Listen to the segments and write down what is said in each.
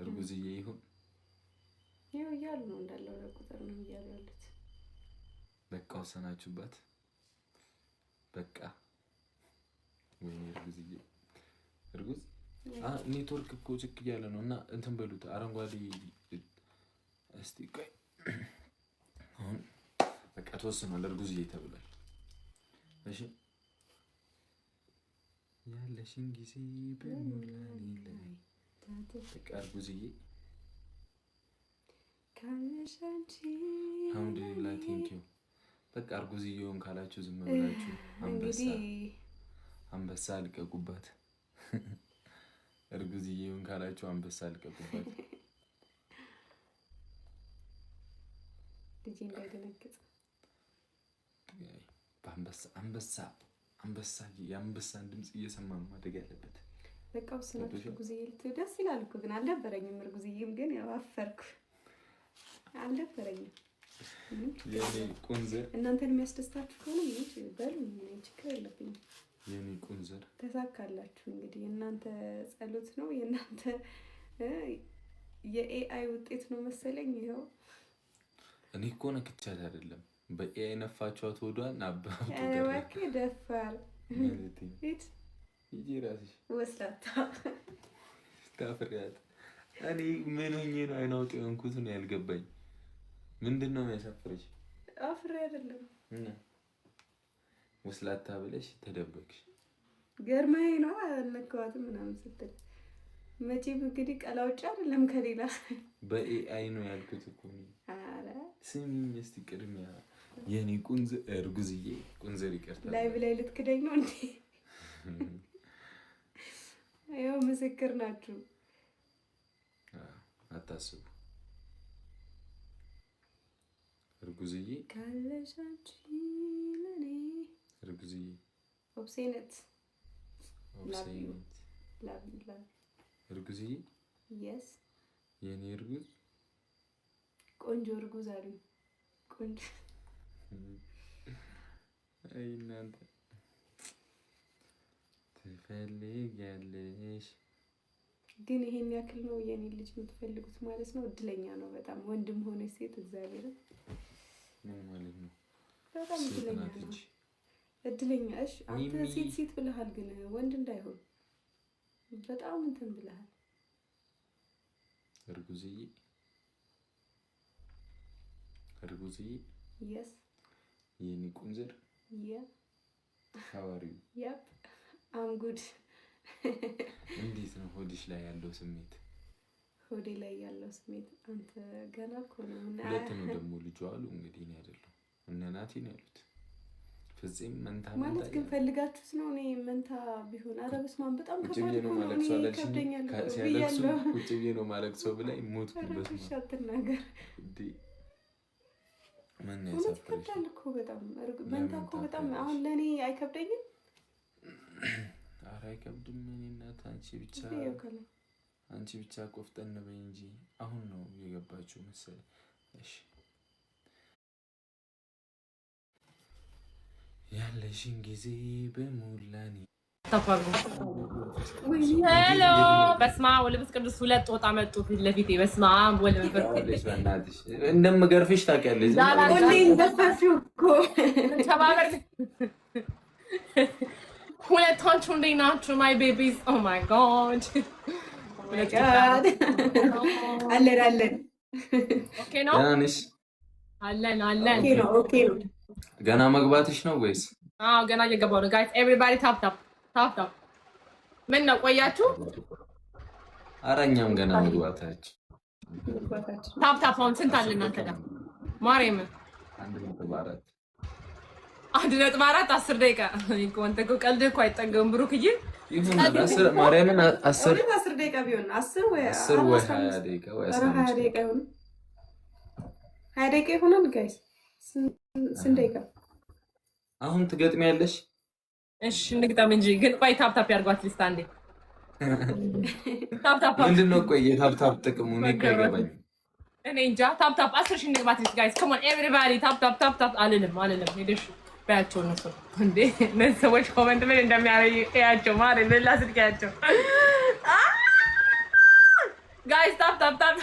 እርጉዝዬ ይሁን ይኸው እያሉ ነው እንዳለው ቁጥር ነው እያሉ ያሉት። በቃ ወሰናችሁበት። በቃ ወይኔ እርጉዝዬ እርጉዝ ኔትወርክ እኮ ችክ እያለ ነው እና እንትን በሉት አረንጓዴ እስቲ ቆይ አሁን በቃ ተወስኗል እርጉዝዬ ተብሏል። እሺ ያለሽን ጊዜ በሙላኔ ላይ በቃ እርጉዝዬ አልሐምዱሊላህ ቴንኪው። በቃ እርጉዝዬውን ካላችሁ ዝም ብላችሁ አንበሳ ልቀቁባት። እርጉዝዬውን ካላችሁ አንበሳ ልቀቁባት። ልጅ እንዳይደነግጥ አንበሳ የአንበሳን ድምፅ እየሰማ ነው ማደግ ያለበት። በቃ ወስናችሁ እርጉዝዬ ልትሆን ደስ ይላል እኮ ግን አልነበረኝም። እርጉዝዬም ግን ያው አፈርኩ አልነበረኝም። የኔ ቁንዘር እናንተን የሚያስደስታችሁ ከሆነ ይሄ በሉ ችግር የለብኝም። የኔ ቁንዘር ተሳካላችሁ። እንግዲህ የእናንተ ጸሎት ነው የእናንተ የኤአይ ውጤት ነው መሰለኝ። ይኸው እኔ እኮ ነክቻት አይደለም በኤአይ ነፋችኋት ወዷን አባቱ ወክ ደፋር እት ይጂ ራስሽ ወስላታ ታፍሪያት። እኔ ምን ሆኜ ነው አይናውጥ የሆንኩት ነው ያልገባኝ። ምንድን ነው የሚያሳፍርሽ? አፍሬ አይደለም እና ወስላታ ብለሽ ተደበቅሽ። ገርማዬ ነው አልነካዋትም ምናምን ስትል መቼም እንግዲህ ቀላውጭ አይደለም ከሌላ በኤአይ ነው ያልኩት እኮ ነው። አረ ስሚኝ እስቲ ቅድሚያ የኔ ቁንዘር እርጉዝዬ ቁንዘር ይቀርታል ላይ ብላይ ልትክደኝ ነው እንዴ? ያው ምስክር ናችሁ። አታስቡ እርጉዝዬ ካለሻንቺ ለኔ እርጉዝዬ ኦብሴነት ላቭ እርጉዝዬ የስ የኔ እርጉዝ ቆንጆ እርጉዝ አሉኝ። ቆንጆ አይ እናንተ ትፈልጊያለሽ ግን ይሄን ያክል ነው የኔ ልጅ የምትፈልጉት ማለት ነው። እድለኛ ነው በጣም ወንድም ሆነ ሴት እግዚአብሔር ምን ማለት ነው? በጣም እድለኛ ነው። እድለኛ እሺ አንተ ሴት ብለሃል ግን ወንድ እንዳይሆን በጣም እንትን ብለሃል። እርጉዝዬ yes የኔ ቁንዘር yeah how are you? yep I'm good እንዴት ነው ሆድሽ ላይ ያለው ስሜት? ሆዴ ላይ ያለው ስሜት አንተ ገና እኮ ነው እና ሁለት ነው ደግሞ ልጅ አሉ እንግዲህ ነው አይደለም እነ ናቲ ነው ያሉት። ፍጹም መንታ ማለት ግን ፈልጋችሁት ነው? እኔ መንታ ቢሆን ኧረ በስመ አብ በጣም ከባድ ነው። ማለት ሰው ሲያለቅሱ ቁጭ ብዬ ነው ማለቅሰው ብላይ ሞት በስመ አብ ተናገር እንዴ ምን ያሳፍርሽ? ከብዳል እኮ በጣም መንታ እኮ በጣም አሁን ለኔ አይከብደኝም። ኧረ አይከብድም። እኔ እናት አንቺ ብቻ ቆፍጠን በይ እንጂ አሁን ነው የገባችው መሰለኝ። እሺ ያለሽን ጊዜ በሙላኔ ሄሎ በስመ አብ ወልድ ቅዱስ ሁለት ጦጣ መጡ ፊት ለፊቴ። በስመ አብ ወልድ ቅዱስ በእናትሽ እንደምገርፍሽ ታውቂያለሽ። ተባበር ሁለታችሁ እንዴት ናችሁ? ማይ ቤቢስ ኦ ማይ ጋድ አለን ኦኬ ነው አለን ኦኬ ነው። ገና መግባትሽ ነው ወይስ? አዎ ገና እየገባሁ ነው። ጋይስ ኤቭሪባዲ ታፕ ምን ነው ቆያችሁ? ኧረ እኛም ገና መግባታችን ታፕ አሁን ስንት አለ እናንተ ጋር? ማርያም 1.4 10 ደቂቃ እኮ አንተ እኮ ቀልድ እኮ አይጠገም ብሩክዬ። ይሁን 10 ማርያምን 10 ደቂቃ ቢሆን 10 ወይ 20 ደቂቃ ወይ 20 ደቂቃ ይሁን 20 ደቂቃ ይሆናል ጋይስ። ስንት ደቂቃ አሁን ትገጥሚያለሽ? እሺ እንግጠም እንጂ ግን ቆይ ታፕ ያርጓት ሊስት አንዴ ታፕ ምንድነው? ቆይ የታፕ ጥቅሙ እኔ ከገባኝ እኔ እንጃ። ታፕ 10 ሺህ እንግባት ሊስት ጋይስ ኮም ኦን ኤቨሪባዲ ታፕ አልልም ሄደሽ ባያቸው እነሱ እንዴ እነዚህ ሰዎች ኮሜንት ምን እንደሚያረዩ ያቸው ማለት ለላ ስልካቸው ታፕ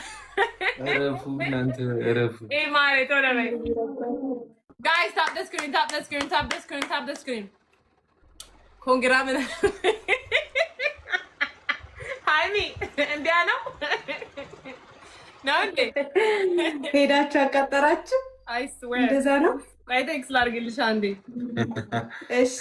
እረፉ እናንተ እረፉ። ማሬ ቶሎ በይ ጋይስ ታፕ ዘ ስክሪን ታፕ ዘ ስክሪን ታፕ ዘ ስክሪን ታፕ ዘ ስክሪን ኮንግራ ምን ሃይሚ እንዲያ ነው እንዴ ሄዳችሁ አቃጠራችሁ? አይ ስዌር እንደዛ ነው። ቆይ ቴክስት ላድርግልሽ አንዴ። እሺ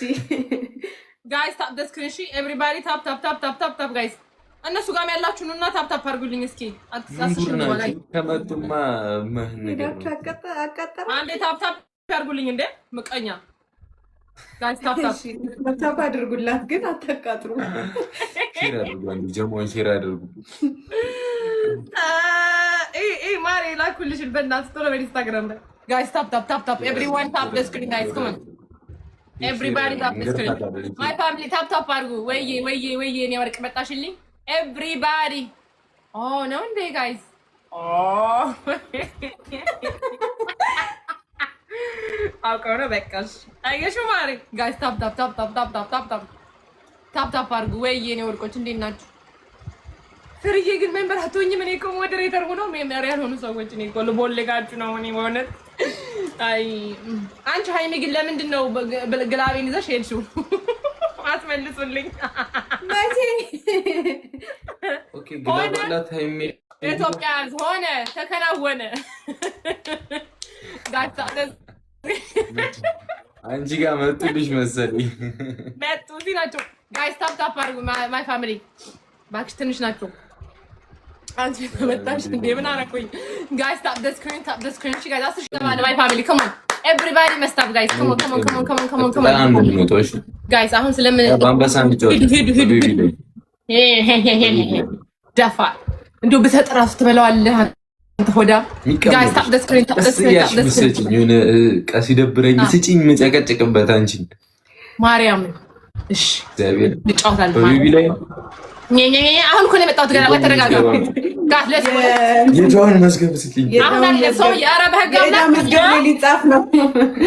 ጋይስ ታፕ ዘ ስክሪን ሺ ኤቭሪባዲ ታፕ ታፕ ታፕ ታፕ ታፕ ታፕ ጋይስ እነሱ ጋር ያላችሁ ነውና ታፕ ታፕ አድርጉልኝ እስኪ። አትሳስሽኝ ወላይ ከመጡማ ሄዳችሁ አቃጠራ አንዴ ታፕ ታፕ አድርጉልኝ እንዴ ምቀኛ ጋይስ ታፕ ታፕ ታፕ አድርጉላት ግን አታቃጥሩ። ሼር አድርጉልኝ ጀሞን ሼር አድርጉ። ማሬ ላኩልሽ በእናትህ ቶሎ በኢንስታግራም ላይ ጋይስ ታፕ ታፕ ታፕ ታፕ ኤቭሪዋን ታፕ ዘ ስክሪን ጋይስ ኮም ኦን ኤቭሪባዲ ታፕ ዘ ስክሪን ማይ ፋሚሊ ታፕ ታፕ አድርጉ። ወይዬ እኔ ወርቅ መጣሽልኝ ኤቭሪባዲ ኦ ነው እንዴ ጋይስ ኦ አውቀው ነው በቃሽ። አየሽው ማሬ ጋይስ ታፕ ታፕ ታፕ ታፕ ታፕ ታፕ ታፕ ታፕ ታፕ አድርጉ። ወይዬ እኔ ወርቆች እንዴት ናችሁ? ፍርዬ ግን ሜምበር አትሆኝም? እኔ እኮ ሞዴሬተር ሆኖ ሜምበር ያልሆኑ ሰዎች እኔ እኮ ልቦልጋችሁ ነው። እኔ በእውነት አይ አንቺ ሃይሚ ግን ለምንድን ነው ግላቤን ይዘሽ ሄድሽው? አትመልሱልኝ። ማጂ ኦኬ ግላባላት ሃይሚ ኢትዮጵያ ሆነ ተከናወነ። ጋታ አንቺ ጋር መጡልሽ መሰለኝ። መጡ እዚህ ናቸው ጋይስ ታፕ ታፕ አድርጉ። ማይ ፋሚሊ ባክሽ ትንሽ ናቸው። አንቺ መጣሽ እንዴ ምን አረኩኝ? ጋይስ ታፕ ዘ ስክሪን ታፕ ዘ ስክሪን ሺ ጋይስ አስሽ ተባለ። ማይ ፋሚሊ ካም ኦን ኤቭሪባዲ መስት አፕ ጋይስ ካም ኦን ካም ኦን ካም ኦን ካም ኦን ካም ኦን ካም ኦን ጋይስ አሁን ስለምን ባምባሳ ሂዱ ደፋ እንደው በተጠራሱ ትበላዋለህ አንተ ሆዳ። ጋይስ ታፕ ዘ ስክሪን ታፕ ዘ ስክሪን ታፕ ዘ ስክሪን የሆነ ቀስ ይደብረኝ ስጪኝ መጨቀጨቅበት አንቺን ማርያም እሺ እግዚአብሔር ልጫወታለሁ በቢቢ ላይ አሁን እኮ ነው የመጣሁት። ገና ወይ ተረጋጋ ጋይስ የጆን መዝገብ ስትልኝ አሁን አለ ሰው ያረበ ህጋና መዝገብ ሊጻፍ ነው።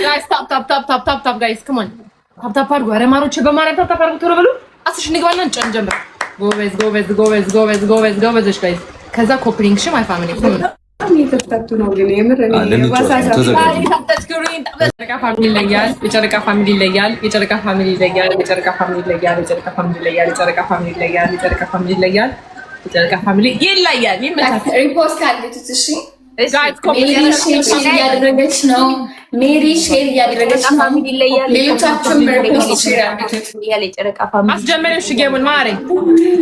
ጋይስ ታፕ ታፕ ታፕ ታፕ ታፕ ታፕ ጋይስ ካም ኦን ታፕ ታፕ አድርጉ። ኧረ ማሮቼ በማርያም ታፕ ታፕ አድርጉ ቶሎ በሉ። አስሽ ንግባና እንጀምር። ጎበዝ ጎበዝ ጎበዝ ጎበዝ ጎበዝ ጎበዝ ጋይስ ከዛ ኮፕሊንግ ሺ ማይ ፋሚሊ ካም ኦን እየተፈታቱ ነው ግን የምር እኔ ዋሳሳ የጨረቃ ፋሚሊ ይለያል። የጨረቃ ፋሚሊ ይለያል። የጨረቃ ፋሚሊ ይለያል። የጨረቃ ፋሚሊ ይለያል። የጨረቃ ፋሚሊ ይለያል። የጨረቃ ፋሚሊ ይለያል። የጨረቃ ፋሚሊ ይለያል። የጨረቃ ፋሚሊ ይለያል። ይመጣል ሪፖስት አድርጉት እሺ። ጋይስ ሜሪ ሼር እያደረገች ነው። ሜሪ ሼር እያደረገች ነው። ሌሎቻችሁም ሪፖስት ሼር አድርጉት። የጨረቃ ፋሚሊ አስጀመረሽ ጌሙን ማሬ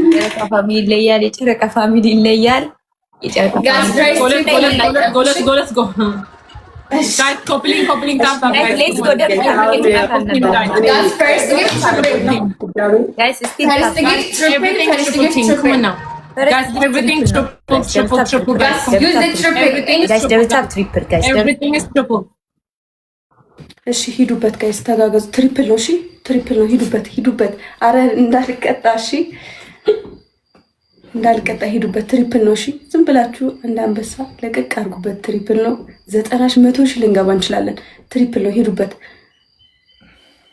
የጨረቃ ፋሚሊ ይለያል። የጨረቃ ፋሚሊ ይለያል። የጨረቃ ጎለስ ጎ guys coupling tap tap let's go guys first guys come on now guys everything triple guys use the triple guys double tap triple guys everything is triple እሺ ሂዱበት ጋይስ ተጋገዙ። ትሪፕል ነው። እሺ ትሪፕል ነው። ሂዱበት አረ እንዳልቀጣ እሺ እንዳልቀጣ ሂዱበት። ትሪፕል ነው። እሺ ዝም ብላችሁ እንደ አንበሳ ለቀቅ አድርጉበት። ትሪፕል ነው። 90 100 ሺህ ልንገባ እንችላለን። ትሪፕል ነው። ሂዱበት።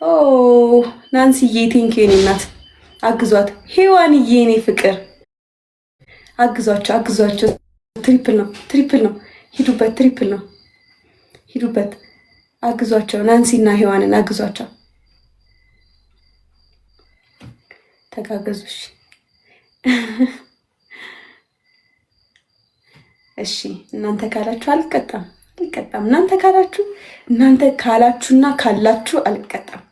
ኦ ናንሲዬ ቴንኪው የኔ እናት አግዟት። ሄዋንዬ የኔ ፍቅር አግዟቸው። ትሪፕል ነው። ሂዱበት። ትሪፕል ነው። ሂዱበት። አግዟቸው። ናንሲና ሄዋንን አግዟቸው። ተጋገዙሽ። እሺ እናንተ ካላችሁ አልቀጣም። እናንተ ካላችሁና ካላችሁ አልቀጣም።